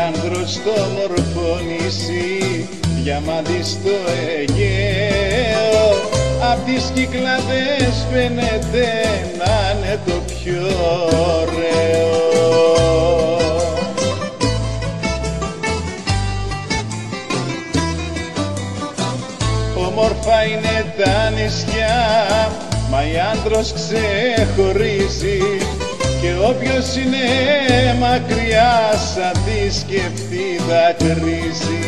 άνδρος στο μορφό νησί, διαμάντι στο Αιγαίο, απ' τις Κυκλάδες φαίνεται να είναι το πιο ωραίο. Όμορφα είναι τα νησιά, μα η άνδρος ξεχωρίζει, και όποιος είναι μακριά σαν τη σκεφτεί δακρύζει.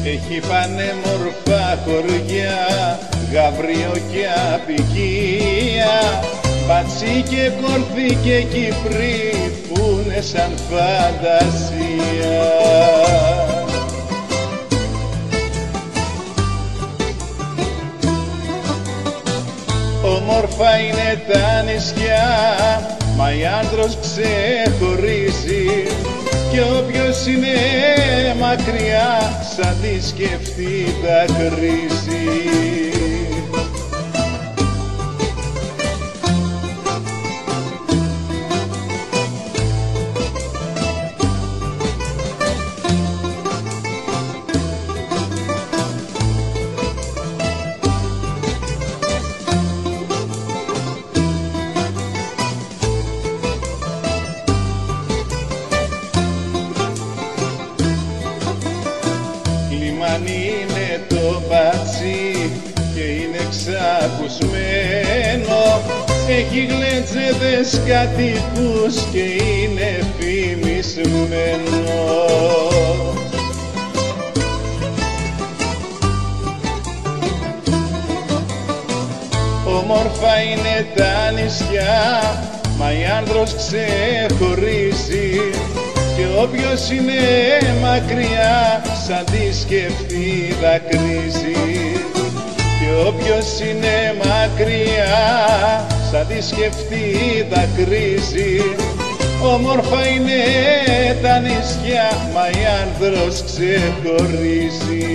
Έχει πανέμορφα χωριά, γαβρίο και απικία, Πατσί και Κόρφη και Κύπρη που είναι σαν φαντασία. Όμορφα είναι τα νησιά, μα η άνδρος ξεχωρίζει, και όποιος είναι μακριά σαν τη σκεφτεί δακρύζει. Είναι το Πατσί και είναι ξακουσμένο, έχει γλεντζέδες κατοίκους και είναι φημισμένο. Όμορφα είναι τα νησιά, μα η άνδρος ξεχωρίζει, και όποιος είναι μακριά σαν τη σκεφτεί δακρύζει. Και όποιος είναι μακριά σαν τη σκεφτεί δακρύζει. Όμορφα είναι τα νησιά, μα η άνδρος ξεχωρίζει.